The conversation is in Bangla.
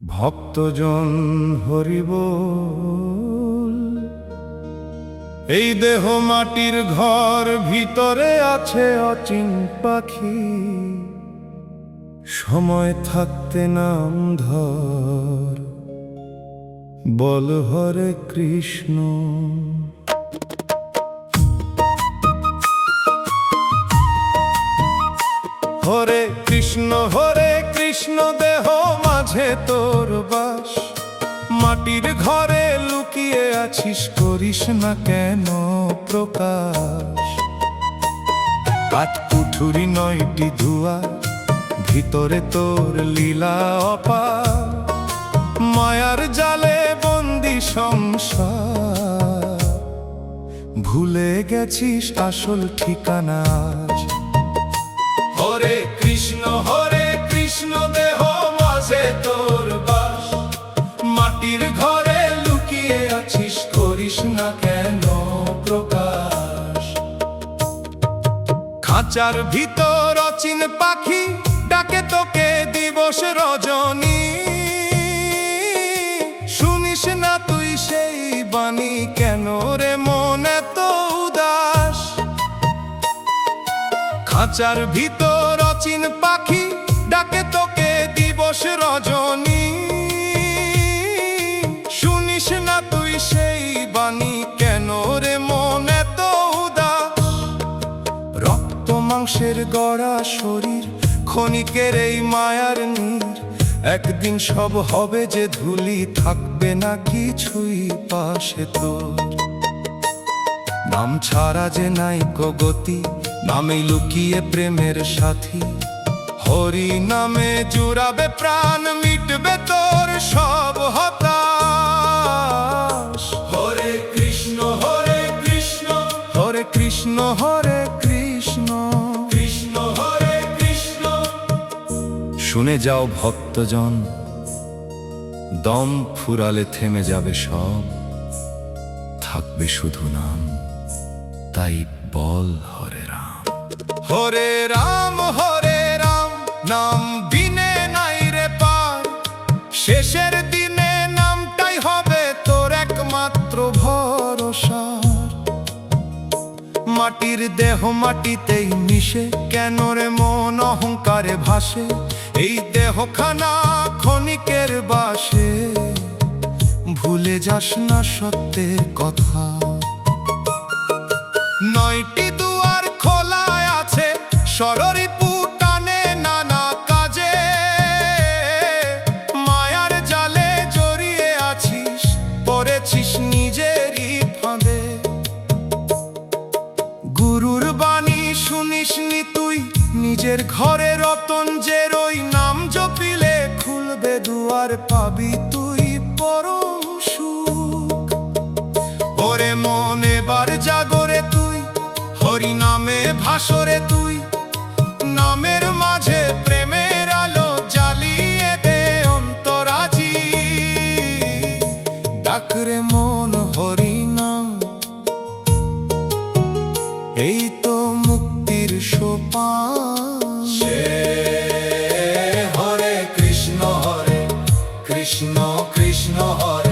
ভক্তজন হরিবোল। এই দেহ মাটির ঘর, ভিতরে আছে অচিন পাখি। সময় থাকতে নাম ধর, বল হরে কৃষ্ণ। হরে কৃষ্ণ দেহ মাঝে তোর বাস। মাটির ঘরে লুকিয়ে আছিস, করিস না কেন প্রকাশ। কাঠকুঠুরি 9টি দুয়ার, ভিতরে তোর লীলা অপার। মায়ার জালে বন্দি সংসার, ভুলে গেছিস আসল ঠিকানা আজ। হরে কৃষ্ণ দেহ মাঝে তোর বাস। মাটির ঘরে লুকিয়ে আছিস, করিস না কেন প্রকাশ। খাঁচার ভিতর অচিন পাখি, ডাকে তোকে দিবস রজনী। শুনিস না তুই সেই বাণী, কেন রে মন এত উদাস। খাঁচার ভিতর অচিন পাখি, ডাকে তোকে দিবস রজনী। শুনিস না তুই সেই বাণী, কেন রে মন এত উদাস। রক্ত মাংসের গড়া শরীর, ক্ষণিকের এই মায়ার নীর। একদিন সব হবে যে ধুলি, থাকবে না কিছুই পাশে তোর। নাম ছাড়া যে নাই গতি, নামেই লুকিয়ে প্রেমের সাথী। হরি নামে জুড়াবে প্রাণ, মিটবে তোর সব হতাশ। হরে কৃষ্ণ হরে কৃষ্ণ কৃষ্ণ হরে কৃষ্ণ। শুনে যাও ভক্তজন, দম ফুরালে থেমে যাবে সব। থাকবে শুধু নাম, তাই বল হরে রাম। হরে রাম নাম বিনে নাই রে পার। শেষের দিনে নামটাই হবে তোর একমাত্র ভরসা। মাটির দেহ মাটিতেই মিশে, কেন রে মন অহংকারে ভাসে। এই দেহখানা ক্ষণিকের বাসে, ভুলে যাস না সত্যের কথা। 9টি দুয়ার খোলা আছে, সররিপু টানে নানা কাজে। মায়ার জালে জড়িয়ে আছিস, পড়েছিস নিজেরই ফাঁদে। গুরুর বাণী শুনিসনি তুই, নিজের ঘরে রতন যে রই। নাম জপিলে খুলবে দুয়ার, পাবি তুই পরম সুখ। ওরে মন এবার জাগরে তুই, হরি নামে ভাসরে তুই। নামের মাঝে প্রেমের আলো জ্বালিয়ে দে অন্তরাজি। ডাকরে মন হরি নাম, এই তো মুক্তির সোপান। হরে কৃষ্ণ কৃষ্ণ হরে